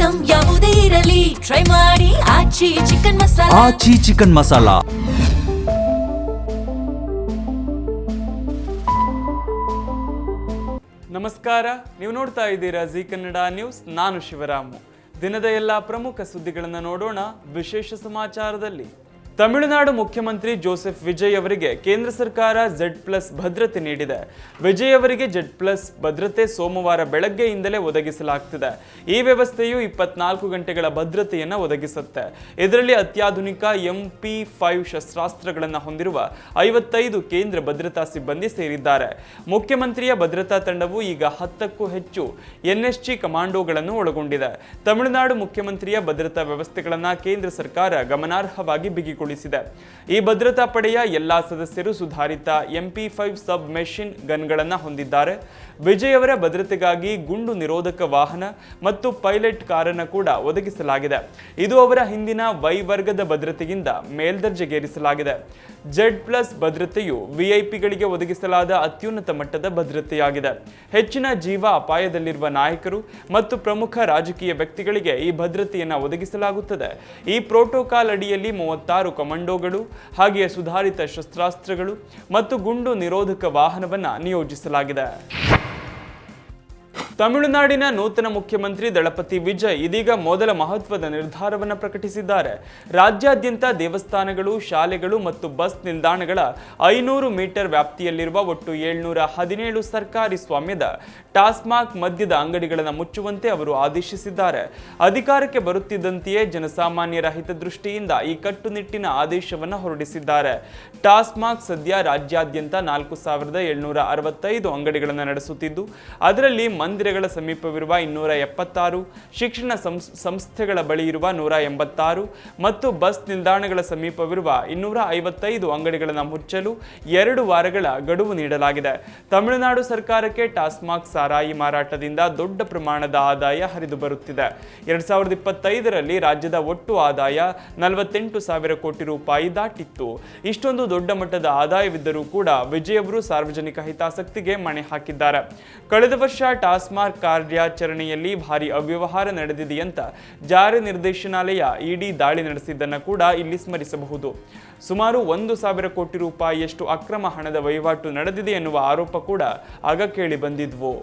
Item ಯಾವುದೇ ಇರಲಿ try ಮಾಡಿ ಆಚಿ ಚಿಕನ್ ಮಸಾಲಾ. ಆಚಿ ಚಿಕನ್ ಮಸಾಲಾ. ನಮಸ್ಕಾರ, ನೀವು ನೋಡ್ತಾ ಇದ್ದೀರಾ ಜಿ ಕನ್ನಡ ನ್ಯೂಸ್. ನಾನು ಶಿವರಾಮು. ದಿನದ ಎಲ್ಲ ಪ್ರಮುಖ ಸುದ್ದಿಗಳನ್ನು ನೋಡೋಣ. ವಿಶೇಷ ಸಮಾಚಾರದಲ್ಲಿ ತಮಿಳುನಾಡು ಮುಖ್ಯಮಂತ್ರಿ ಜೋಸೆಫ್ ವಿಜಯ್ ಅವರಿಗೆ ಕೇಂದ್ರ ಸರ್ಕಾರ Z+ ಭದ್ರತೆ ನೀಡಿದೆ. ವಿಜಯ್ ಅವರಿಗೆ Z+ ಭದ್ರತೆ ಸೋಮವಾರ ಬೆಳಗ್ಗೆಯಿಂದಲೇ ಒದಗಿಸಲಾಗ್ತಿದೆ. ಈ ವ್ಯವಸ್ಥೆಯು 24 ಗಂಟೆಗಳ ಭದ್ರತೆಯನ್ನು ಒದಗಿಸುತ್ತೆ. ಇದರಲ್ಲಿ ಅತ್ಯಾಧುನಿಕ MP5 ಶಸ್ತ್ರಾಸ್ತ್ರಗಳನ್ನು ಹೊಂದಿರುವ 55 ಕೇಂದ್ರ ಭದ್ರತಾ ಸಿಬ್ಬಂದಿ ಸೇರಿದ್ದಾರೆ. ಮುಖ್ಯಮಂತ್ರಿಯ ಭದ್ರತಾ ತಂಡವು ಈಗ 10ಕ್ಕೂ ಹೆಚ್ಚು NSG ಕಮಾಂಡೋಗಳನ್ನು ಒಳಗೊಂಡಿದೆ. ತಮಿಳುನಾಡು ಮುಖ್ಯಮಂತ್ರಿಯ ಭದ್ರತಾ ವ್ಯವಸ್ಥೆಗಳನ್ನು ಕೇಂದ್ರ ಸರ್ಕಾರ ಗಮನಾರ್ಹವಾಗಿ ಬಿಗಿಗೊಳಿಸಿದೆ. ಈ ಭದ್ರತಾ ಪಡೆಯ ಎಲ್ಲಾ ಸದಸ್ಯರು ಸುಧಾರಿತ MP5 ಸಬ್ ಮೆಷಿನ್ ಗನ್ಗಳನ್ನು ಹೊಂದಿದ್ದಾರೆ. ವಿಜಯ್ ಅವರ ಭದ್ರತೆಗಾಗಿ ಗುಂಡು ನಿರೋಧಕ ವಾಹನ ಮತ್ತು ಪೈಲಟ್ ಕಾರನ್ನು ಕೂಡ ಒದಗಿಸಲಾಗಿದೆ. ಇದು ಅವರ ಹಿಂದಿನ ವರ್ಗದ ಭದ್ರತೆಗಿಂತ ಮೇಲ್ದರ್ಜೆಗೇರಿಸಲಾಗಿದೆ. Z+ ಭದ್ರತೆಯು ವಿಐಪಿಗಳಿಗೆ ಒದಗಿಸಲಾದ ಅತ್ಯುನ್ನತ ಮಟ್ಟದ ಭದ್ರತೆಯಾಗಿದೆ. ಹೆಚ್ಚಿನ ಜೀವ ಅಪಾಯದಲ್ಲಿರುವ ನಾಯಕರು ಮತ್ತು ಪ್ರಮುಖ ರಾಜಕೀಯ ವ್ಯಕ್ತಿಗಳಿಗೆ ಈ ಭದ್ರತೆಯನ್ನು ಒದಗಿಸಲಾಗುತ್ತದೆ. ಈ ಪ್ರೋಟೋಕಾಲ್ ಅಡಿಯಲ್ಲಿ 36 ಕಮಾಂಡೋಗಳು ಹಾಗೆಯೇ ಸುಧಾರಿತ ಶಸ್ತ್ರಾಸ್ತ್ರಗಳು ಮತ್ತು ಗುಂಡು ನಿರೋಧಕ ವಾಹನವನ್ನು ನಿಯೋಜಿಸಲಾಗಿದೆ. ತಮಿಳುನಾಡಿನ ನೂತನ ಮುಖ್ಯಮಂತ್ರಿ ದಳಪತಿ ವಿಜಯ್ ಇದೀಗ ಮೊದಲ ಮಹತ್ವದ ನಿರ್ಧಾರವನ್ನು ಪ್ರಕಟಿಸಿದ್ದಾರೆ. ರಾಜ್ಯಾದ್ಯಂತ ದೇವಸ್ಥಾನಗಳು, ಶಾಲೆಗಳು ಮತ್ತು ಬಸ್ ನಿಲ್ದಾಣಗಳ 500 ಮೀಟರ್ ವ್ಯಾಪ್ತಿಯಲ್ಲಿರುವ ಒಟ್ಟು 717 ಸರ್ಕಾರಿ ಸ್ವಾಮ್ಯದ ಟಾಸ್ಮಾಕ್ ಮದ್ಯದ ಅಂಗಡಿಗಳನ್ನು ಮುಚ್ಚುವಂತೆ ಅವರು ಆದೇಶಿಸಿದ್ದಾರೆ. ಅಧಿಕಾರಕ್ಕೆ ಬರುತ್ತಿದ್ದಂತೆಯೇ ಜನಸಾಮಾನ್ಯರ ಹಿತದೃಷ್ಟಿಯಿಂದ ಈ ಕಟ್ಟುನಿಟ್ಟಿನ ಆದೇಶವನ್ನು ಹೊರಡಿಸಿದ್ದಾರೆ. ಟಾಸ್ಮಾಕ್ ಸದ್ಯ ರಾಜ್ಯಾದ್ಯಂತ 4765 ಅಂಗಡಿಗಳನ್ನು ನಡೆಸುತ್ತಿದ್ದು, ಅದರಲ್ಲಿ ಮಂದಿರಗಳ ಸಮೀಪವಿರುವ 276, ಶಿಕ್ಷಣ ಸಂಸ್ಥೆಗಳ ಬಳಿ ಇರುವ 186 ಮತ್ತು ಬಸ್ ನಿಲ್ದಾಣಗಳ ಸಮೀಪವಿರುವ 255 ಅಂಗಡಿಗಳನ್ನು ಮುಚ್ಚಲು 2 ವಾರಗಳ ಗಡುವು ನೀಡಲಾಗಿದೆ. ತಮಿಳುನಾಡು ಸರ್ಕಾರಕ್ಕೆ ಟಾಸ್ಮಾಕ್ ಸಾರಾಯಿ ಮಾರಾಟದಿಂದ ದೊಡ್ಡ ಪ್ರಮಾಣದ ಆದಾಯ ಹರಿದು ಬರುತ್ತಿದೆ. 2025ರಲ್ಲಿ ರಾಜ್ಯದ ಒಟ್ಟು ಆದಾಯ 48,000 ಕೋಟಿ ರೂಪಾಯಿ ದಾಟಿತ್ತು. ಇಷ್ಟೊಂದು ದೊಡ್ಡ ಮಟ್ಟದ ಆದಾಯವಿದ್ದರೂ ಕೂಡ ವಿಜಯ್ ಅವರು ಸಾರ್ವಜನಿಕ ಹಿತಾಸಕ್ತಿಗೆ ಮಣೆ ಹಾಕಿದ್ದಾರೆ. ಕಳೆದ ವರ್ಷ ಟಾಸ್ಮಾಕ್ ಕಾರ್ಯಾಚರಣೆಯಲ್ಲಿ ಭಾರಿ ಅವ್ಯವಹಾರ ನಡೆದಿದೆ ಅಂತ ಜಾರಿ ನಿರ್ದೇಶನಾಲಯ ED ದಾಳಿ ನಡೆಸಿದ್ದನ್ನು ಕೂಡ ಇಲ್ಲಿ ಸ್ಮರಿಸಬಹುದು. ಸುಮಾರು 1,000 ಕೋಟಿ ರೂಪಾಯಿಯಷ್ಟು ಅಕ್ರಮ ಹಣದ ವಹಿವಾಟು ನಡೆದಿದೆ ಎನ್ನುವ ಆರೋಪ ಕೂಡ ಆಗ ಕೇಳಿ ಬಂದಿದ್ವು.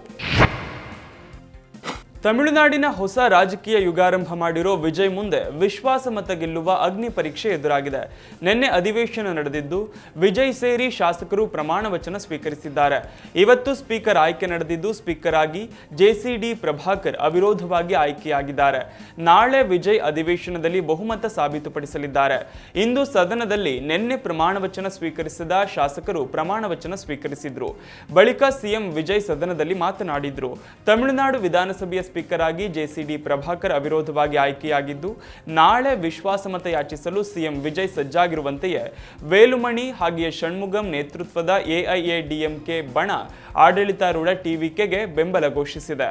ತಮಿಳುನಾಡಿನ ಹೊಸ ರಾಜಕೀಯ ಯುಗಾರಂಭ ಮಾಡಿರೋ ವಿಜಯ್ ಮುಂದೆ ವಿಶ್ವಾಸಮತ ಗೆಲ್ಲುವ ಅಗ್ನಿ ಪರೀಕ್ಷೆ ಎದುರಾಗಿದೆ. ನಿನ್ನೆ ಅಧಿವೇಶನ ನಡೆದಿದ್ದು, ವಿಜಯ್ ಸೇರಿ ಶಾಸಕರು ಪ್ರಮಾಣ ವಚನ ಸ್ವೀಕರಿಸಿದ್ದಾರೆ. ಇವತ್ತು ಸ್ಪೀಕರ್ ಆಯ್ಕೆ ನಡೆದಿದ್ದು, ಸ್ಪೀಕರ್ ಆಗಿ JCD ಪ್ರಭಾಕರ್ ಅವಿರೋಧವಾಗಿ ಆಯ್ಕೆಯಾಗಿದ್ದಾರೆ. ನಾಳೆ ವಿಜಯ್ ಅಧಿವೇಶನದಲ್ಲಿ ಬಹುಮತ ಸಾಬೀತುಪಡಿಸಲಿದ್ದಾರೆ. ಇಂದು ಸದನದಲ್ಲಿ ನಿನ್ನೆ ಪ್ರಮಾಣ ವಚನ ಸ್ವೀಕರಿಸಿದ ಶಾಸಕರು ಪ್ರಮಾಣ ವಚನ ಸ್ವೀಕರಿಸಿದ್ರು. ಬಳಿಕ ಸಿಎಂ ವಿಜಯ್ ಸದನದಲ್ಲಿ ಮಾತನಾಡಿದ್ರು. ತಮಿಳುನಾಡು ವಿಧಾನಸಭೆಯ ಸ್ಪೀಕರ್ ಆಗಿ JCD ಪ್ರಭಾಕರ್ ಅವಿರೋಧವಾಗಿ ಆಯ್ಕೆಯಾಗಿದ್ದು, ನಾಳೆ ವಿಶ್ವಾಸಮತ ಯಾಚಿಸಲು ಸಿಎಂ ವಿಜಯ್ ಸಜ್ಜಾಗಿರುವಂತೆಯೇ ವೇಲುಮಣಿ ಹಾಗೆಯೇ ಷಣ್ಮುಗಂ ನೇತೃತ್ವದ AIADMK ಬಣ ಆಡಳಿತಾರೂಢ TVKಗೆ ಬೆಂಬಲ ಘೋಷಿಸಿದೆ.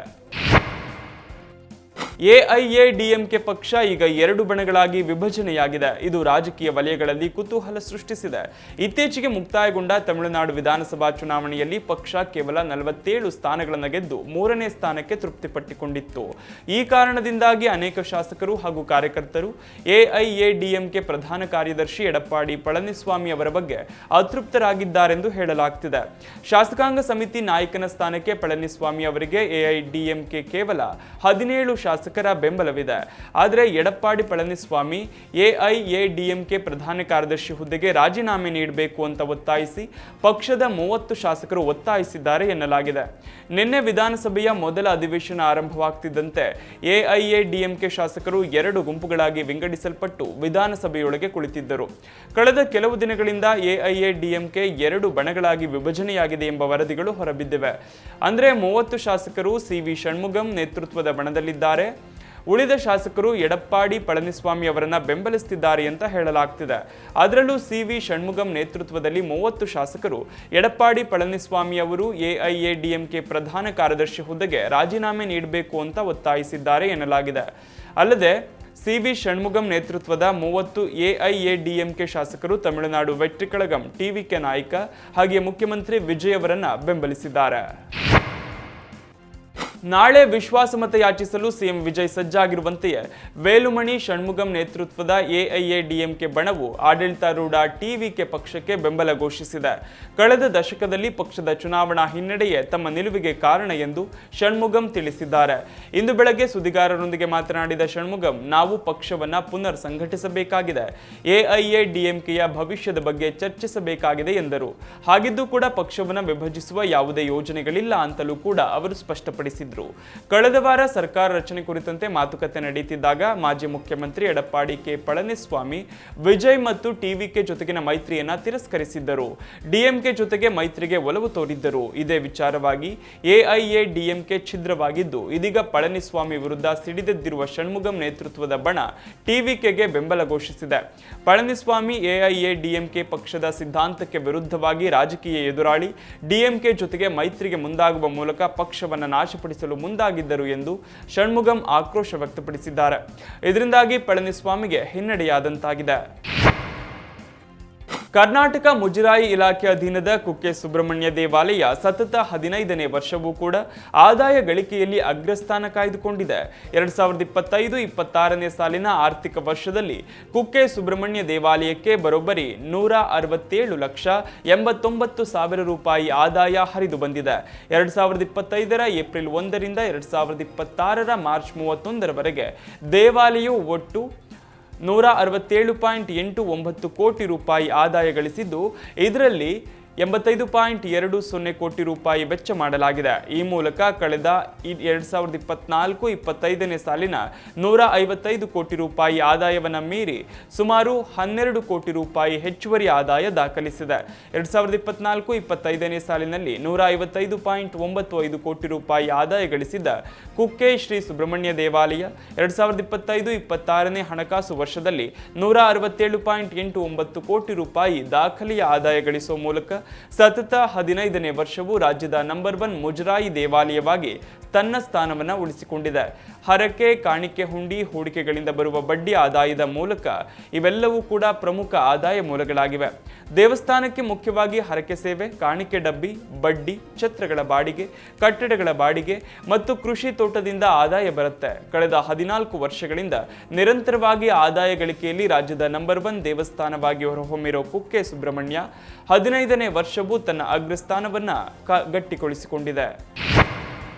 AIADMK ಪಕ್ಷ ಈಗ 2 ಬಣಗಳಾಗಿ ವಿಭಜನೆಯಾಗಿದೆ. ಇದು ರಾಜಕೀಯ ವಲಯಗಳಲ್ಲಿ ಕುತೂಹಲ ಸೃಷ್ಟಿಸಿದೆ. ಇತ್ತೀಚೆಗೆ ಮುಕ್ತಾಯಗೊಂಡ ತಮಿಳುನಾಡು ವಿಧಾನಸಭಾ ಚುನಾವಣೆಯಲ್ಲಿ ಪಕ್ಷ ಕೇವಲ 47 ಸ್ಥಾನಗಳನ್ನು ಗೆದ್ದು 3ನೇ ಸ್ಥಾನಕ್ಕೆ ತೃಪ್ತಿಪಟ್ಟುಕೊಂಡಿತ್ತು. ಈ ಕಾರಣದಿಂದಾಗಿ ಅನೇಕ ಶಾಸಕರು ಹಾಗೂ ಕಾರ್ಯಕರ್ತರು AIADMK ಪ್ರಧಾನ ಕಾರ್ಯದರ್ಶಿ ಎಡಪ್ಪಾಡಿ ಪಳನಿಸ್ವಾಮಿ ಅವರ ಬಗ್ಗೆ ಅತೃಪ್ತರಾಗಿದ್ದಾರೆಂದು ಹೇಳಲಾಗ್ತಿದೆ. ಶಾಸಕಾಂಗ ಸಮಿತಿ ನಾಯಕನ ಸ್ಥಾನಕ್ಕೆ ಪಳನಿಸ್ವಾಮಿ ಅವರಿಗೆ AIADMK ಕೇವಲ 17 ಶಾಸಕರ ಬೆಂಬಲವಿದೆ. ಆದರೆ ಎಡಪ್ಪಾಡಿ ಪಳನಿಸ್ವಾಮಿ AIADMK ಪ್ರಧಾನ ಕಾರ್ಯದರ್ಶಿ ಹುದ್ದೆಗೆ ರಾಜೀನಾಮೆ ನೀಡಬೇಕು ಅಂತ ಒತ್ತಾಯಿಸಿ ಪಕ್ಷದ 30 ಶಾಸಕರು ಒತ್ತಾಯಿಸಿದ್ದಾರೆ ಎನ್ನಲಾಗಿದೆ. ನಿನ್ನೆ ವಿಧಾನಸಭೆಯ ಮೊದಲ ಅಧಿವೇಶನ ಆರಂಭವಾಗ್ತಿದ್ದಂತೆ AIADMK ಶಾಸಕರು 2 ಗುಂಪುಗಳಾಗಿ ವಿಂಗಡಿಸಲ್ಪಟ್ಟು ವಿಧಾನಸಭೆಯೊಳಗೆ ಕುಳಿತಿದ್ದರು. ಕಳೆದ ಕೆಲವು ದಿನಗಳಿಂದ AIADMK 2 ಬಣಗಳಾಗಿ ವಿಭಜನೆಯಾಗಿದೆ ಎಂಬ ವರದಿಗಳು ಹೊರಬಿದ್ದಿವೆ. ಅಂದ್ರೆ 30 ಶಾಸಕರು CV ಷಣ್ಮುಗಂ ನೇತೃತ್ವದ ಬಣದಲ್ಲಿದ್ದಾರೆ. ಉಳಿದ ಶಾಸಕರು ಎಡಪ್ಪಾಡಿ ಪಳನಿಸ್ವಾಮಿ ಅವರನ್ನ ಬೆಂಬಲಿಸುತ್ತಿದ್ದಾರೆ ಅಂತ ಹೇಳಲಾಗ್ತಿದೆ. ಅದರಲ್ಲೂ CV ಷಣ್ಮುಗಂ ನೇತೃತ್ವದಲ್ಲಿ 30 ಶಾಸಕರು ಎಡಪ್ಪಾಡಿ ಪಳನಿಸ್ವಾಮಿ ಅವರು AIADMK ಪ್ರಧಾನ ಕಾರ್ಯದರ್ಶಿ ಹುದ್ದೆಗೆ ರಾಜೀನಾಮೆ ನೀಡಬೇಕು ಅಂತ ಒತ್ತಾಯಿಸಿದ್ದಾರೆ ಎನ್ನಲಾಗಿದೆ. ಅಲ್ಲದೆ CV ಷಣ್ಮುಗಂ ನೇತೃತ್ವದ 30 AIADMK ಶಾಸಕರು ತಮಿಳುನಾಡು ವೆಟ್ರಿ ಕಳಗಂ TVK ನಾಯಕ ಹಾಗೆ ಮುಖ್ಯಮಂತ್ರಿ ವಿಜಯ್ ಅವರನ್ನ ಬೆಂಬಲಿಸಿದ್ದಾರೆ. ನಾಳೆ ವಿಶ್ವಾಸಮತ ಯಾಚಿಸಲು ಸಿಎಂ ವಿಜಯ್ ಸಜ್ಜಾಗಿರುವಂತೆಯೇ ವೇಲುಮಣಿ ಷಣ್ಮುಗಂ ನೇತೃತ್ವದ ಎಐಎಡಿಎಂಕೆ ಬಣವು ಆಡಳಿತಾರೂಢ ಟಿವಿಕೆ ಪಕ್ಷಕ್ಕೆ ಬೆಂಬಲ ಘೋಷಿಸಿದೆ. ಕಳೆದ ದಶಕದಲ್ಲಿ ಪಕ್ಷದ ಚುನಾವಣಾ ಹಿನ್ನಡೆಯೇ ತಮ್ಮ ನಿಲುವಿಗೆ ಕಾರಣ ಎಂದು ಷಣ್ಮುಗಂ ತಿಳಿಸಿದ್ದಾರೆ. ಇಂದು ಬೆಳಗ್ಗೆ ಸುದ್ದಿಗಾರರೊಂದಿಗೆ ಮಾತನಾಡಿದ ಷಣ್ಮುಗಂ, ನಾವು ಪಕ್ಷವನ್ನ ಪುನರ್ ಸಂಘಟಿಸಬೇಕಾಗಿದೆ, ಎಐಎಡಿಎಂಕೆಯ ಭವಿಷ್ಯದ ಬಗ್ಗೆ ಚರ್ಚಿಸಬೇಕಾಗಿದೆ ಎಂದರು. ಹಾಗಿದ್ದು ಕೂಡ ಪಕ್ಷವನ್ನು ವಿಭಜಿಸುವ ಯಾವುದೇ ಯೋಜನೆಗಳಿಲ್ಲ ಅಂತಲೂ ಕೂಡ ಅವರು ಸ್ಪಷ್ಟಪಡಿಸಿದರು. ಕಳೆದ ವಾರ ಸರ್ಕಾರ ರಚನೆ ಕುರಿತಂತೆ ಮಾತುಕತೆ ನಡೆಯುತ್ತಿದ್ದಾಗ ಮಾಜಿ ಮುಖ್ಯಮಂತ್ರಿ ಎಡಪ್ಪಾಡಿ ಕೆ ಪಳನಿಸ್ವಾಮಿ ವಿಜಯ್ ಮತ್ತು ಟಿವಿಕೆ ಜೊತೆಗಿನ ಮೈತ್ರಿಯನ್ನ ತಿರಸ್ಕರಿಸಿದ್ದರು. ಡಿಎಂಕೆ ಜೊತೆಗೆ ಮೈತ್ರಿಗೆ ಒಲವು ತೋರಿದ್ದರು. ಇದೇ ವಿಚಾರವಾಗಿ ಎಐಎಡಿಎಂಕೆ ಛಿದ್ರವಾಗಿದ್ದು, ಇದೀಗ ಪಳನಿಸ್ವಾಮಿ ವಿರುದ್ಧ ಸಿಡಿದೆದ್ದಿರುವ ಷಣ್ಮುಗಂ ನೇತೃತ್ವದ ಬಣ ಟಿವಿಕೆಗೆ ಬೆಂಬಲ ಘೋಷಿಸಿದೆ. ಪಳನಿಸ್ವಾಮಿ ಎಐಎಡಿಎಂಕೆ ಪಕ್ಷದ ಸಿದ್ಧಾಂತಕ್ಕೆ ವಿರುದ್ಧವಾಗಿ ರಾಜಕೀಯ ಎದುರಾಳಿ ಡಿಎಂಕೆ ಜೊತೆಗೆ ಮೈತ್ರಿಗೆ ಮುಂದಾಗುವ ಮೂಲಕ ಪಕ್ಷವನ್ನು ನಾಶಪಡಿಸಲು ಮುಂದಾಗಿದ್ದರು ಎಂದು ಷಣ್ಮುಗಂ ಆಕ್ರೋಶ ವ್ಯಕ್ತಪಡಿಸಿದ್ದಾರೆ. ಇದರಿಂದಾಗಿ ಪಳನಿಸ್ವಾಮಿಗೆ ಹಿನ್ನಡೆಯಾದಂತಾಗಿದೆ. ಕರ್ನಾಟಕ ಮುಜರಾಯಿ ಇಲಾಖೆ ಅಧೀನದ ಕುಕ್ಕೆ ಸುಬ್ರಹ್ಮಣ್ಯ ದೇವಾಲಯ ಸತತ 15ನೇ ವರ್ಷವೂ ಕೂಡ ಆದಾಯ ಗಳಿಕೆಯಲ್ಲಿ ಅಗ್ರಸ್ಥಾನ ಕಾಯ್ದುಕೊಂಡಿದೆ. 2025-26ನೇ ಸಾಲಿನ ಆರ್ಥಿಕ ವರ್ಷದಲ್ಲಿ ಕುಕ್ಕೆ ಸುಬ್ರಹ್ಮಣ್ಯ ದೇವಾಲಯಕ್ಕೆ ಬರೋಬ್ಬರಿ 167,89,000 ರೂಪಾಯಿ ಆದಾಯ ಹರಿದು ಬಂದಿದೆ. 2025ರ ಏಪ್ರಿಲ್ 1ರಿಂದ 2026ರ ಮಾರ್ಚ್ 31ರವರೆಗೆ ದೇವಾಲಯವು ಒಟ್ಟು 167.89 ಕೋಟಿ ರೂಪಾಯಿ ಆದಾಯ ಗಳಿಸಿದ್ದು, ಇದರಲ್ಲಿ 85.20 ಕೋಟಿ ರೂಪಾಯಿ ವೆಚ್ಚ ಮಾಡಲಾಗಿದೆ. ಈ ಮೂಲಕ ಕಳೆದ 2024-25ನೇ ಸಾಲಿನ 155 ಕೋಟಿ ರೂಪಾಯಿ ಆದಾಯವನ್ನು ಮೀರಿ ಸುಮಾರು 12 ಕೋಟಿ ರೂಪಾಯಿ ಹೆಚ್ಚುವರಿ ಆದಾಯ ದಾಖಲಿಸಿದೆ. 2024-25ನೇ ಸಾಲಿನಲ್ಲಿ 155.95 ಕೋಟಿ ರೂಪಾಯಿ ಆದಾಯ ಗಳಿಸಿದ ಕುಕ್ಕೆ ಶ್ರೀ ಸುಬ್ರಹ್ಮಣ್ಯ ದೇವಾಲಯ 2025-26ನೇ ಹಣಕಾಸು ವರ್ಷದಲ್ಲಿ 167.89 ಕೋಟಿ ರೂಪಾಯಿ ದಾಖಲೆಯ ಆದಾಯ ಗಳಿಸುವ ಮೂಲಕ ಸತತ 15ನೇ ವರ್ಷವೂ ರಾಜ್ಯದ ನಂಬರ್ 1 ಮುಜರಾಯಿ ದೇವಾಲಯವಾಗಿ ತನ್ನ ಸ್ಥಾನವನ್ನು ಉಳಿಸಿಕೊಂಡಿದೆ. ಹರಕೆ, ಕಾಣಿಕೆ ಹುಂಡಿ, ಹೂಡಿಕೆಗಳಿಂದ ಬರುವ ಬಡ್ಡಿ ಆದಾಯದ ಮೂಲಕ ಇವೆಲ್ಲವೂ ಕೂಡ ಪ್ರಮುಖ ಆದಾಯ ಮೂಲಗಳಾಗಿವೆ. ದೇವಸ್ಥಾನಕ್ಕೆ ಮುಖ್ಯವಾಗಿ ಹರಕೆ ಸೇವೆ, ಕಾಣಿಕೆ ಡಬ್ಬಿ, ಬಡ್ಡಿ, ಛತ್ರಗಳ ಬಾಡಿಗೆ, ಕಟ್ಟಡಗಳ ಬಾಡಿಗೆ ಮತ್ತು ಕೃಷಿ ತೋಟದಿಂದ ಆದಾಯ ಬರುತ್ತೆ. ಕಳೆದ 14 ವರ್ಷಗಳಿಂದ ನಿರಂತರವಾಗಿ ಆದಾಯ ಗಳಿಕೆಯಲ್ಲಿ ರಾಜ್ಯದ ನಂಬರ್ 1 ದೇವಸ್ಥಾನವಾಗಿ ಹೊರಹೊಮ್ಮಿರೋ ಕುಕ್ಕೆ ಸುಬ್ರಹ್ಮಣ್ಯ 15ನೇ ವರ್ಷವೂ ತನ್ನ ಅಗ್ರಸ್ಥಾನವನ್ನು ಗಟ್ಟಿಗೊಳಿಸಿಕೊಂಡಿದೆ.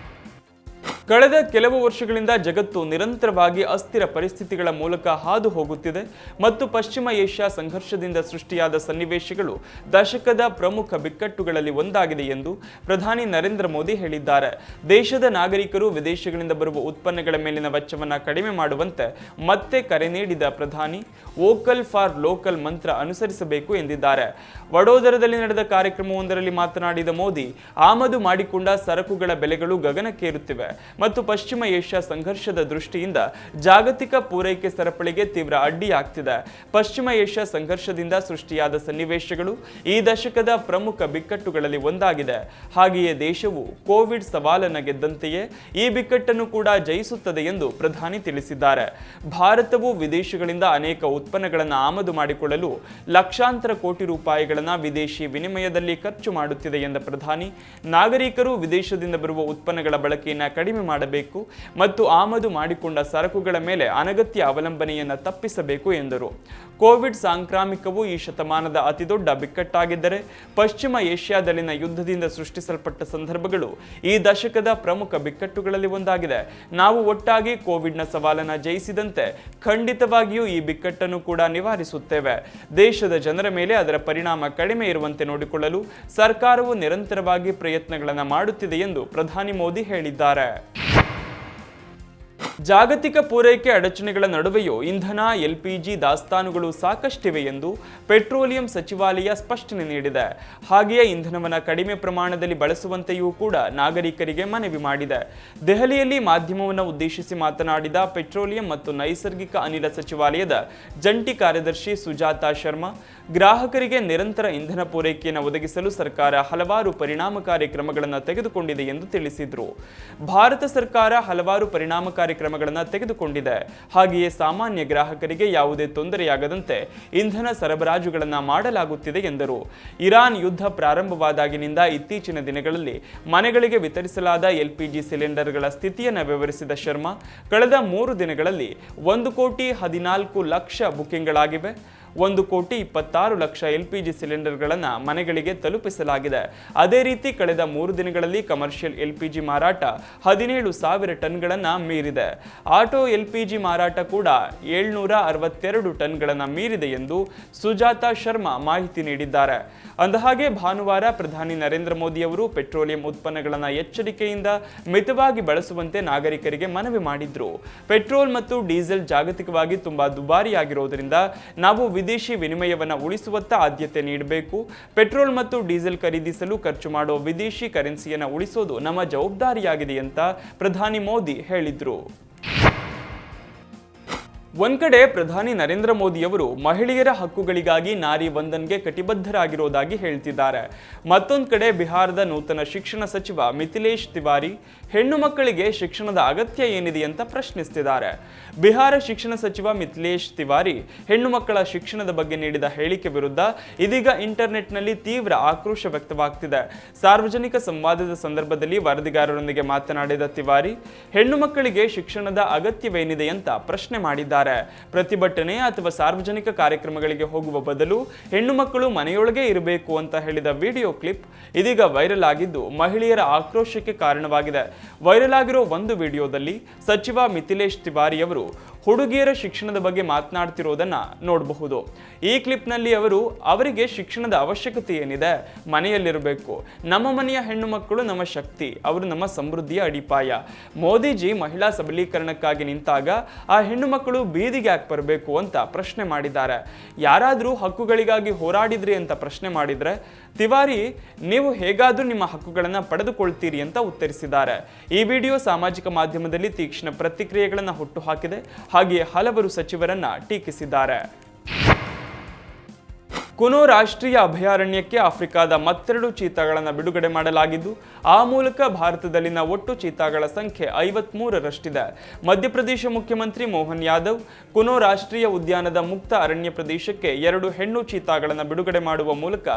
ಕಳೆದ ಕೆಲವು ವರ್ಷಗಳಿಂದ ಜಗತ್ತು ನಿರಂತರವಾಗಿ ಅಸ್ಥಿರ ಪರಿಸ್ಥಿತಿಗಳ ಮೂಲಕ ಹಾದು ಹೋಗುತ್ತಿದೆ ಮತ್ತು ಪಶ್ಚಿಮ ಏಷ್ಯಾ ಸಂಘರ್ಷದಿಂದ ಸೃಷ್ಟಿಯಾದ ಸನ್ನಿವೇಶಗಳು ದಶಕದ ಪ್ರಮುಖ ಬಿಕ್ಕಟ್ಟುಗಳಲ್ಲಿ ಒಂದಾಗಿದೆ ಎಂದು ಪ್ರಧಾನಿ ನರೇಂದ್ರ ಮೋದಿ ಹೇಳಿದ್ದಾರೆ. ದೇಶದ ನಾಗರಿಕರು ವಿದೇಶಗಳಿಂದ ಬರುವ ಉತ್ಪನ್ನಗಳ ಮೇಲಿನ ವೆಚ್ಚವನ್ನು ಕಡಿಮೆ ಮಾಡುವಂತೆ ಮತ್ತೆ ಕರೆ ನೀಡಿದ ಪ್ರಧಾನಿ ವೋಕಲ್ ಫಾರ್ ಲೋಕಲ್ ಮಂತ್ರ ಅನುಸರಿಸಬೇಕು ಎಂದಿದ್ದಾರೆ. ವಡೋದರದಲ್ಲಿ ನಡೆದ ಕಾರ್ಯಕ್ರಮವೊಂದರಲ್ಲಿ ಮಾತನಾಡಿದ ಮೋದಿ, ಆಮದು ಮಾಡಿಕೊಂಡ ಸರಕುಗಳ ಬೆಲೆಗಳು ಗಗನಕ್ಕೇರುತ್ತಿವೆ ಮತ್ತು ಪಶ್ಚಿಮ ಏಷ್ಯಾ ಸಂಘರ್ಷದ ದೃಷ್ಟಿಯಿಂದ ಜಾಗತಿಕ ಪೂರೈಕೆ ಸರಪಳಿಗೆ ತೀವ್ರ ಅಡ್ಡಿಯಾಗ್ತಿದೆ. ಪಶ್ಚಿಮ ಏಷ್ಯಾ ಸಂಘರ್ಷದಿಂದ ಸೃಷ್ಟಿಯಾದ ಸನ್ನಿವೇಶಗಳು ಈ ದಶಕದ ಪ್ರಮುಖ ಬಿಕ್ಕಟ್ಟುಗಳಲ್ಲಿ ಒಂದಾಗಿದೆ. ಹಾಗೆಯೇ ದೇಶವು ಕೋವಿಡ್ ಸವಾಲನ್ನು ಗೆದ್ದಂತೆಯೇ ಈ ಬಿಕ್ಕಟ್ಟನ್ನು ಕೂಡ ಜಯಿಸುತ್ತದೆ ಎಂದು ಪ್ರಧಾನಿ ತಿಳಿಸಿದ್ದಾರೆ. ಭಾರತವು ವಿದೇಶಗಳಿಂದ ಅನೇಕ ಉತ್ಪನ್ನಗಳನ್ನು ಆಮದು ಮಾಡಿಕೊಳ್ಳಲು ಲಕ್ಷಾಂತರ ಕೋಟಿ ರೂಪಾಯಿಗಳನ್ನು ವಿದೇಶಿ ವಿನಿಮಯದಲ್ಲಿ ಖರ್ಚು ಮಾಡುತ್ತಿದೆ ಎಂದ ಪ್ರಧಾನಿ, ನಾಗರಿಕರು ವಿದೇಶದಿಂದ ಬರುವ ಉತ್ಪನ್ನಗಳ ಬಳಕೆಯನ್ನು ಕಡಿಮೆ ಮಾಡಬೇಕು ಮತ್ತು ಆಮದು ಮಾಡಿಕೊಂಡ ಸರಕುಗಳ ಮೇಲೆ ಅನಗತ್ಯ ಅವಲಂಬನೆಯನ್ನು ತಪ್ಪಿಸಬೇಕು ಎಂದರು. ಕೋವಿಡ್ ಸಾಂಕ್ರಾಮಿಕವು ಈ ಶತಮಾನದ ಅತಿದೊಡ್ಡ ಬಿಕ್ಕಟ್ಟಾಗಿದ್ದರೆ ಪಶ್ಚಿಮ ಏಷ್ಯಾದಲ್ಲಿನ ಯುದ್ಧದಿಂದ ಸೃಷ್ಟಿಸಲ್ಪಟ್ಟ ಸಂದರ್ಭಗಳು ಈ ದಶಕದ ಪ್ರಮುಖ ಬಿಕ್ಕಟ್ಟುಗಳಲ್ಲಿ ಒಂದಾಗಿದೆ. ನಾವು ಒಟ್ಟಾಗಿ ಕೋವಿಡ್ನ ಸವಾಲನ್ನು ಜಯಿಸಿದಂತೆ ಖಂಡಿತವಾಗಿಯೂ ಈ ಬಿಕ್ಕಟ್ಟನ್ನು ಕೂಡ ನಿವಾರಿಸುತ್ತೇವೆ. ದೇಶದ ಜನರ ಮೇಲೆ ಅದರ ಪರಿಣಾಮ ಕಡಿಮೆ ಇರುವಂತೆ ನೋಡಿಕೊಳ್ಳಲು ಸರ್ಕಾರವು ನಿರಂತರವಾಗಿ ಪ್ರಯತ್ನಗಳನ್ನು ಮಾಡುತ್ತಿದೆ ಎಂದು ಪ್ರಧಾನಿ ಮೋದಿ ಹೇಳಿದ್ದಾರೆ. ಜಾಗತಿಕ ಪೂರೈಕೆ ಅಡಚಣೆಗಳ ನಡುವೆಯೂ ಇಂಧನ, ಎಲ್ಪಿಜಿ ದಾಸ್ತಾನುಗಳು ಸಾಕಷ್ಟಿವೆ ಎಂದು ಪೆಟ್ರೋಲಿಯಂ ಸಚಿವಾಲಯ ಸ್ಪಷ್ಟನೆ ನೀಡಿದೆ. ಹಾಗೆಯೇ ಇಂಧನವನ್ನು ಕಡಿಮೆ ಪ್ರಮಾಣದಲ್ಲಿ ಬಳಸುವಂತೆಯೂ ಕೂಡ ನಾಗರಿಕರಿಗೆ ಮನವಿ ಮಾಡಿದೆ. ದೆಹಲಿಯಲ್ಲಿ ಮಾಧ್ಯಮವನ್ನು ಉದ್ದೇಶಿಸಿ ಮಾತನಾಡಿದ ಪೆಟ್ರೋಲಿಯಂ ಮತ್ತು ನೈಸರ್ಗಿಕ ಅನಿಲ ಸಚಿವಾಲಯದ ಜಂಟಿ ಕಾರ್ಯದರ್ಶಿ ಸುಜಾತಾ ಶರ್ಮಾ, ಗ್ರಾಹಕರಿಗೆ ನಿರಂತರ ಇಂಧನ ಪೂರೈಕೆಯನ್ನು ಒದಗಿಸಲು ಸರ್ಕಾರ ಹಲವಾರು ಪರಿಣಾಮಕಾರಿ ಕ್ರಮಗಳನ್ನು ತೆಗೆದುಕೊಂಡಿದೆ ಎಂದು ತಿಳಿಸಿದರು. ಭಾರತ ಸರ್ಕಾರ ಹಲವಾರು ಪರಿಣಾಮಕಾರಿ ಕ್ರಮಗಳನ್ನು ತೆಗೆದುಕೊಂಡಿದೆ. ಹಾಗೆಯೇ ಸಾಮಾನ್ಯ ಗ್ರಾಹಕರಿಗೆ ಯಾವುದೇ ತೊಂದರೆಯಾಗದಂತೆ ಇಂಧನ ಸರಬರಾಜುಗಳನ್ನು ಮಾಡಲಾಗುತ್ತಿದೆ ಎಂದರು. ಇರಾನ್ ಯುದ್ಧ ಪ್ರಾರಂಭವಾದಾಗಿನಿಂದ ಇತ್ತೀಚಿನ ದಿನಗಳಲ್ಲಿ ಮನೆಗಳಿಗೆ ವಿತರಿಸಲಾದ ಎಲ್ಪಿಜಿ ಸಿಲಿಂಡರ್ಗಳ ಸ್ಥಿತಿಯನ್ನು ವಿವರಿಸಿದ ಶರ್ಮಾ, ಕಳೆದ 3 ದಿನಗಳಲ್ಲಿ 1,14,00,000 ಬುಕಿಂಗ್ಗಳಾಗಿವೆ. 1,26,00,000 ಎಲ್ಪಿಜಿ ಸಿಲಿಂಡರ್ಗಳನ್ನು ಮನೆಗಳಿಗೆ ತಲುಪಿಸಲಾಗಿದೆ. ಅದೇ ರೀತಿ ಕಳೆದ 3 ದಿನಗಳಲ್ಲಿ ಕಮರ್ಷಿಯಲ್ ಎಲ್ಪಿಜಿ ಮಾರಾಟ 17,000 ಟನ್ಗಳನ್ನು ಮೀರಿದೆ. ಆಟೋ ಎಲ್ಪಿಜಿ ಮಾರಾಟ ಕೂಡ 762 ಟನ್ಗಳನ್ನು ಮೀರಿದೆ ಎಂದು ಸುಜಾತಾ ಶರ್ಮಾ ಮಾಹಿತಿ ನೀಡಿದ್ದಾರೆ. ಅಂದಹಾಗೆ ಭಾನುವಾರ ಪ್ರಧಾನಿ ನರೇಂದ್ರ ಮೋದಿ ಅವರು ಪೆಟ್ರೋಲಿಯಂ ಉತ್ಪನ್ನಗಳನ್ನು ಎಚ್ಚರಿಕೆಯಿಂದ ಮಿತವಾಗಿ ಬಳಸುವಂತೆ ನಾಗರಿಕರಿಗೆ ಮನವಿ ಮಾಡಿದ್ರು. ಪೆಟ್ರೋಲ್ ಮತ್ತು ಡೀಸೆಲ್ ಜಾಗತಿಕವಾಗಿ ತುಂಬಾ ದುಬಾರಿಯಾಗಿರೋದ್ರಿಂದ ನಾವು ವಿದೇಶಿ ವಿನಿಮಯವನ್ನು ಉಳಿಸುವತ್ತ ಆದ್ಯತೆ ನೀಡಬೇಕು. ಪೆಟ್ರೋಲ್ ಮತ್ತು ಡೀಸೆಲ್ ಖರೀದಿಸಲು ಖರ್ಚು ಮಾಡುವ ವಿದೇಶಿ ಕರೆನ್ಸಿಯನ್ನು ಉಳಿಸೋದು ನಮ್ಮ ಜವಾಬ್ದಾರಿಯಾಗಿದೆ ಅಂತ ಪ್ರಧಾನಿ ಮೋದಿ ಹೇಳಿದ್ರು. ಒಂದ್ ಕಡೆ ಪ್ರಧಾನಿ ನರೇಂದ್ರ ಮೋದಿ ಅವರು ಮಹಿಳೆಯರ ಹಕ್ಕುಗಳಿಗಾಗಿ ನಾರಿ ವಂದನ್ಗೆ ಕಟಿಬದ್ಧರಾಗಿರೋದಾಗಿ ಹೇಳ್ತಿದ್ದಾರೆ. ಮತ್ತೊಂದು ಕಡೆ ಬಿಹಾರದ ನೂತನ ಶಿಕ್ಷಣ ಸಚಿವ ಮಿಥಿಲೇಶ್ ತಿವಾರಿ ಹೆಣ್ಣು ಮಕ್ಕಳಿಗೆ ಶಿಕ್ಷಣದ ಅಗತ್ಯ ಏನಿದೆ ಅಂತ ಪ್ರಶ್ನಿಸುತ್ತಿದ್ದಾರೆ. ಬಿಹಾರ ಶಿಕ್ಷಣ ಸಚಿವ ಮಿಥಿಲೇಶ್ ತಿವಾರಿ ಹೆಣ್ಣು ಮಕ್ಕಳ ಶಿಕ್ಷಣದ ಬಗ್ಗೆ ನೀಡಿದ ಹೇಳಿಕೆ ವಿರುದ್ಧ ಇದೀಗ ಇಂಟರ್ನೆಟ್ನಲ್ಲಿ ತೀವ್ರ ಆಕ್ರೋಶ ವ್ಯಕ್ತವಾಗ್ತಿದೆ. ಸಾರ್ವಜನಿಕ ಸಂವಾದದ ಸಂದರ್ಭದಲ್ಲಿ ವರದಿಗಾರರೊಂದಿಗೆ ಮಾತನಾಡಿದ ತಿವಾರಿ ಹೆಣ್ಣು ಮಕ್ಕಳಿಗೆ ಶಿಕ್ಷಣದ ಅಗತ್ಯವೇನಿದೆ ಅಂತ ಪ್ರಶ್ನೆ ಮಾಡಿದ್ದಾರೆ. ಪ್ರತಿಭಟನೆ ಅಥವಾ ಸಾರ್ವಜನಿಕ ಕಾರ್ಯಕ್ರಮಗಳಿಗೆ ಹೋಗುವ ಬದಲು ಹೆಣ್ಣು ಮಕ್ಕಳು ಮನೆಯೊಳಗೆ ಇರಬೇಕು ಅಂತ ಹೇಳಿದ ವಿಡಿಯೋ ಕ್ಲಿಪ್ ಇದೀಗ ವೈರಲ್ ಆಗಿದ್ದು ಮಹಿಳೆಯರ ಆಕ್ರೋಶಕ್ಕೆ ಕಾರಣವಾಗಿದೆ. ವೈರಲ್ ಆಗಿರೋ ಒಂದು ವಿಡಿಯೋದಲ್ಲಿ ಸಚಿವ ಮಿಥಿಲೇಶ್ ತಿವಾರಿ ಅವರು ಹುಡುಗಿಯರ ಶಿಕ್ಷಣದ ಬಗ್ಗೆ ಮಾತನಾಡ್ತಿರೋದನ್ನ ನೋಡಬಹುದು. ಈ ಕ್ಲಿಪ್ನಲ್ಲಿ ಅವರಿಗೆ ಶಿಕ್ಷಣದ ಅವಶ್ಯಕತೆ ಏನಿದೆ, ಮನೆಯಲ್ಲಿರಬೇಕು, ನಮ್ಮ ಮನೆಯ ಹೆಣ್ಣು ಮಕ್ಕಳು ನಮ್ಮ ಶಕ್ತಿ, ಅವರು ನಮ್ಮ ಸಮೃದ್ಧಿಯ ಅಡಿಪಾಯ. ಮೋದಿಜಿ ಮಹಿಳಾ ಸಬಲೀಕರಣಕ್ಕಾಗಿ ನಿಂತಾಗ ಆ ಹೆಣ್ಣು ಮಕ್ಕಳು ಬೀದಿಗೆ ಯಾಕೆ ಬರಬೇಕು ಅಂತ ಪ್ರಶ್ನೆ ಮಾಡಿದ್ದಾರೆ. ಯಾರಾದರೂ ಹಕ್ಕುಗಳಿಗಾಗಿ ಹೋರಾಡಿದ್ರಿ ಅಂತ ಪ್ರಶ್ನೆ ಮಾಡಿದ್ರೆ ತಿವಾರಿ ನೀವು ಹೇಗಾದ್ರೂ ನಿಮ್ಮ ಹಕ್ಕುಗಳನ್ನು ಪಡೆದುಕೊಳ್ತೀರಿ ಅಂತ ಉತ್ತರಿಸಿದ್ದಾರೆ. ಈ ವಿಡಿಯೋ ಸಾಮಾಜಿಕ ಮಾಧ್ಯಮದಲ್ಲಿ ತೀಕ್ಷ್ಣ ಪ್ರತಿಕ್ರಿಯೆಗಳನ್ನು ಹುಟ್ಟುಹಾಕಿದೆ. ಹಾಗೆಯೇ ಹಲವರು ಸಚಿವರನ್ನ ಟೀಕಿಸಿದ್ದಾರೆ. ಕುನೋ ರಾಷ್ಟ್ರೀಯ ಅಭಯಾರಣ್ಯಕ್ಕೆ ಆಫ್ರಿಕಾದ ಮತ್ತೆರಡು ಚೀತಾಗಳನ್ನು ಬಿಡುಗಡೆ ಮಾಡಲಾಗಿದ್ದು ಆ ಮೂಲಕ ಭಾರತದಲ್ಲಿನ ಒಟ್ಟು ಚೀತಾಗಳ ಸಂಖ್ಯೆ 53ರಷ್ಟಿದೆ. ಮಧ್ಯಪ್ರದೇಶ ಮುಖ್ಯಮಂತ್ರಿ ಮೋಹನ್ ಯಾದವ್ ಕುನೋ ರಾಷ್ಟ್ರೀಯ ಉದ್ಯಾನದ ಮುಕ್ತ ಅರಣ್ಯ ಪ್ರದೇಶಕ್ಕೆ 2 ಹೆಣ್ಣು ಚೀತಾಗಳನ್ನು ಬಿಡುಗಡೆ ಮಾಡುವ ಮೂಲಕ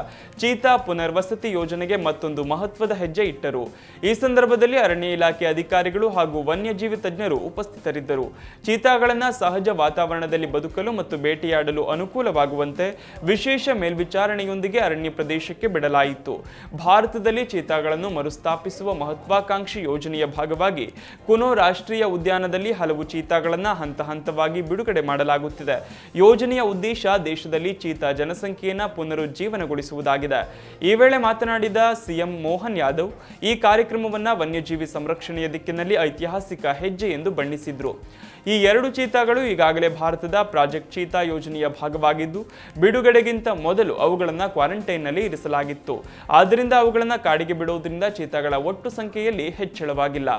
ಚೀತಾ ಪುನರ್ವಸತಿ ಯೋಜನೆಗೆ ಮತ್ತೊಂದು ಮಹತ್ವದ ಹೆಜ್ಜೆ ಇಟ್ಟರು. ಈ ಸಂದರ್ಭದಲ್ಲಿ ಅರಣ್ಯ ಇಲಾಖೆ ಅಧಿಕಾರಿಗಳು ಹಾಗೂ ವನ್ಯಜೀವಿ ತಜ್ಞರು ಉಪಸ್ಥಿತರಿದ್ದರು. ಚೀತಾಗಳನ್ನು ಸಹಜ ವಾತಾವರಣದಲ್ಲಿ ಬದುಕಲು ಮತ್ತು ಬೇಟೆಯಾಡಲು ಅನುಕೂಲವಾಗುವಂತೆ ವಿಶೇಷ ಮೇಲ್ವಿಚಾರಣೆಯೊಂದಿಗೆ ಅರಣ್ಯ ಪ್ರದೇಶಕ್ಕೆ ಬಿಡಲಾಯಿತು. ಭಾರತದಲ್ಲಿ ಚೀತಾಗಳನ್ನು ಮರುಸ್ಥಾಪಿಸುವ ಮಹತ್ವಾಕಾಂಕ್ಷಿ ಯೋಜನೆಯ ಭಾಗವಾಗಿ ಕುನೋ ರಾಷ್ಟ್ರೀಯ ಉದ್ಯಾನದಲ್ಲಿ ಹಲವು ಚೀತಾಗಳನ್ನು ಹಂತ ಹಂತವಾಗಿ ಬಿಡುಗಡೆ ಮಾಡಲಾಗುತ್ತಿದೆ. ಯೋಜನೆಯ ಉದ್ದೇಶ ದೇಶದಲ್ಲಿ ಚೀತಾ ಜನಸಂಖ್ಯೆಯನ್ನು ಪುನರುಜ್ಜೀವನಗೊಳಿಸುವುದಾಗಿದೆ. ಈ ವೇಳೆ ಮಾತನಾಡಿದ ಸಿಎಂ ಮೋಹನ್ ಯಾದವ್ ಈ ಕಾರ್ಯಕ್ರಮವನ್ನು ವನ್ಯಜೀವಿ ಸಂರಕ್ಷಣೆಯ ದಿಕ್ಕಿನಲ್ಲಿ ಐತಿಹಾಸಿಕ ಹೆಜ್ಜೆ ಎಂದು ಬಣ್ಣಿಸಿದ್ರು. ಈ 2 ಚೀತಾಗಳು ಈಗಾಗಲೇ ಭಾರತದ ಪ್ರಾಜೆಕ್ಟ್ ಚೀತಾ ಯೋಜನೆಯ ಭಾಗವಾಗಿದ್ದು ಬಿಡುಗಡೆಗಿಂತ ಮೊದಲು ಅವುಗಳನ್ನು ಕ್ವಾರಂಟೈನ್ನಲ್ಲಿ ಇರಿಸಲಾಗಿತ್ತು. ಆದ್ದರಿಂದ ಅವುಗಳನ್ನು ಕಾಡಿಗೆ ಬಿಡುವುದರಿಂದ ಚೀತಾಗಳ ಒಟ್ಟು ಸಂಖ್ಯೆಯಲ್ಲಿ ಹೆಚ್ಚಳವಾಗಿಲ್ಲ.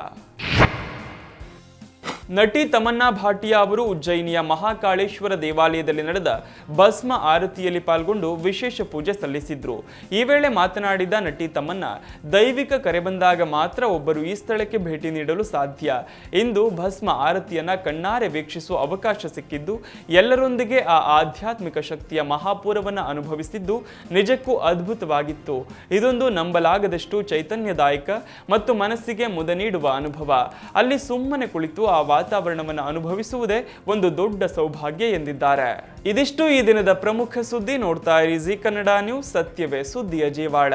ನಟಿ ತಮನ್ನಾ ಭಾಟಿಯಾ ಅವರು ಉಜ್ಜಯಿನಿಯ ಮಹಾಕಾಳೇಶ್ವರ ದೇವಾಲಯದಲ್ಲಿ ನಡೆದ ಭಸ್ಮ ಆರತಿಯಲ್ಲಿ ಪಾಲ್ಗೊಂಡು ವಿಶೇಷ ಪೂಜೆ ಸಲ್ಲಿಸಿದ್ರು. ಈ ವೇಳೆ ಮಾತನಾಡಿದ ನಟಿ ತಮನ್ನಾ, ದೈವಿಕ ಕರೆ ಬಂದಾಗ ಮಾತ್ರ ಒಬ್ಬರು ಈ ಸ್ಥಳಕ್ಕೆ ಭೇಟಿ ನೀಡಲು ಸಾಧ್ಯ. ಇಂದು ಭಸ್ಮ ಆರತಿಯನ್ನ ಕಣ್ಣಾರೆ ವೀಕ್ಷಿಸುವ ಅವಕಾಶ ಸಿಕ್ಕಿದ್ದು ಎಲ್ಲರೊಂದಿಗೆ ಆ ಆಧ್ಯಾತ್ಮಿಕ ಶಕ್ತಿಯ ಮಹಾಪೂರವನ್ನು ಅನುಭವಿಸಿದ್ದು ನಿಜಕ್ಕೂ ಅದ್ಭುತವಾಗಿತ್ತು. ಇದೊಂದು ನಂಬಲಾಗದಷ್ಟು ಚೈತನ್ಯದಾಯಕ ಮತ್ತು ಮನಸ್ಸಿಗೆ ಮುದ ನೀಡುವ ಅನುಭವ. ಅಲ್ಲಿ ಸುಮ್ಮನೆ ಕುಳಿತು ಆ ವಾತಾವರಣವನ್ನು ಅನುಭವಿಸುವುದೇ ಒಂದು ದೊಡ್ಡ ಸೌಭಾಗ್ಯ ಎಂದಿದ್ದಾರೆ. ಇದಿಷ್ಟು ಈ ದಿನದ ಪ್ರಮುಖ ಸುದ್ದಿ. ನೋಡ್ತಾ ಇರಿ ಜೀ ಕನ್ನಡ ನ್ಯೂಸ್, ಸತ್ಯವೇ ಸುದ್ದಿಯ ಜೀವಾಳ.